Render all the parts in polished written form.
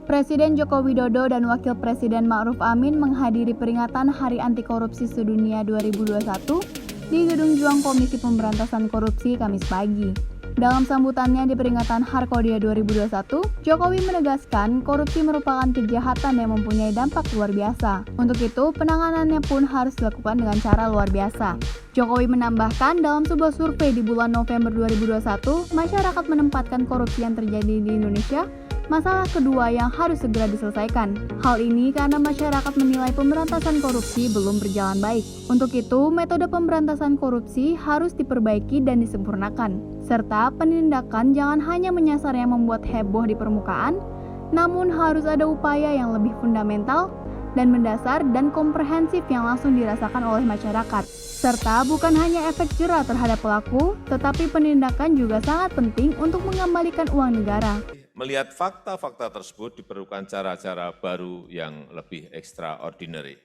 Presiden Joko Widodo dan Wakil Presiden Ma'ruf Amin menghadiri peringatan Hari Anti Korupsi Sedunia 2021 di Gedung Juang Komisi Pemberantasan Korupsi Kamis pagi. Dalam sambutannya di peringatan Harkodia 2021, Jokowi menegaskan korupsi merupakan kejahatan yang mempunyai dampak luar biasa. Untuk itu, penanganannya pun harus dilakukan dengan cara luar biasa. Jokowi menambahkan dalam sebuah survei di bulan November 2021, masyarakat menempatkan korupsi yang terjadi di Indonesia masalah kedua yang harus segera diselesaikan. Hal ini karena masyarakat menilai pemberantasan korupsi belum berjalan baik. Untuk itu, metode pemberantasan korupsi harus diperbaiki dan disempurnakan. Serta penindakan jangan hanya menyasar yang membuat heboh di permukaan, namun harus ada upaya yang lebih fundamental dan mendasar dan komprehensif yang langsung dirasakan oleh masyarakat. Serta bukan hanya efek jera terhadap pelaku, tetapi penindakan juga sangat penting untuk mengembalikan uang negara. Melihat fakta-fakta tersebut diperlukan cara-cara baru yang lebih extraordinary.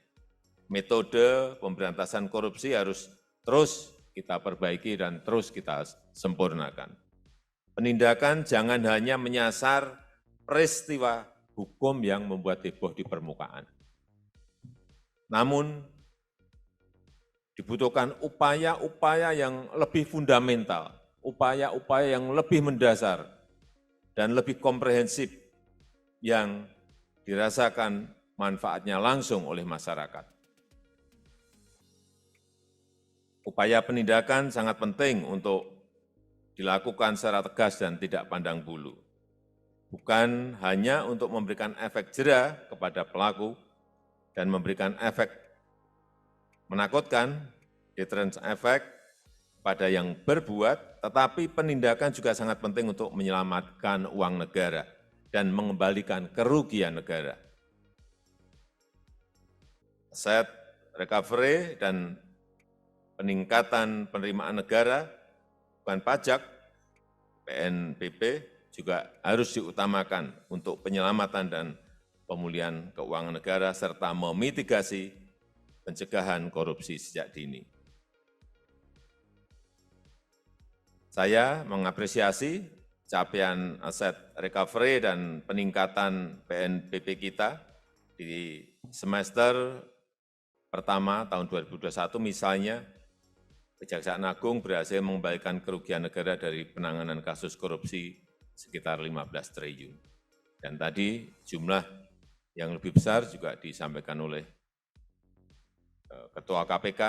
Metode pemberantasan korupsi harus terus kita perbaiki dan terus kita sempurnakan. Penindakan jangan hanya menyasar peristiwa hukum yang membuat heboh di permukaan. Namun, dibutuhkan upaya-upaya yang lebih fundamental, upaya-upaya yang lebih mendasar, dan lebih komprehensif yang dirasakan manfaatnya langsung oleh masyarakat. Upaya penindakan sangat penting untuk dilakukan secara tegas dan tidak pandang bulu. Bukan hanya untuk memberikan efek jera kepada pelaku dan memberikan efek menakutkan, deterrence effect, pada yang berbuat, tetapi penindakan juga sangat penting untuk menyelamatkan uang negara dan mengembalikan kerugian negara. Aset recovery dan peningkatan penerimaan negara, bukan pajak, PNBP juga harus diutamakan untuk penyelamatan dan pemulihan keuangan negara serta memitigasi pencegahan korupsi sejak dini. Saya mengapresiasi capaian aset recovery dan peningkatan PNBP kita di semester pertama tahun 2021 misalnya, Kejaksaan Agung berhasil mengembalikan kerugian negara dari penanganan kasus korupsi sekitar 15 triliun. Dan tadi jumlah yang lebih besar juga disampaikan oleh Ketua KPK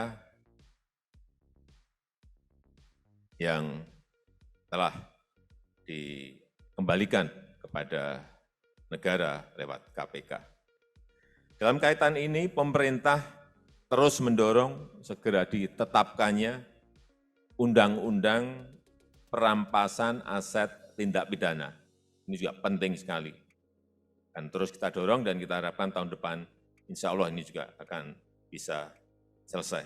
yang telah dikembalikan kepada negara lewat KPK. Dalam kaitan ini, pemerintah terus mendorong segera ditetapkannya Undang-Undang Perampasan Aset Tindak Pidana. Ini juga penting sekali. Dan terus kita dorong dan kita harapkan tahun depan, insya Allah ini juga akan bisa selesai.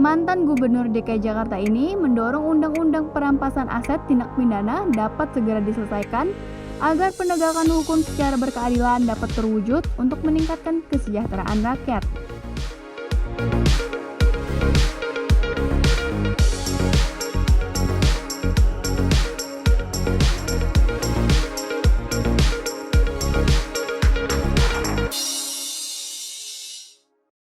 Mantan Gubernur DKI Jakarta ini mendorong Undang-Undang Perampasan Aset Tindak Pidana dapat segera diselesaikan agar penegakan hukum secara berkeadilan dapat terwujud untuk meningkatkan kesejahteraan rakyat.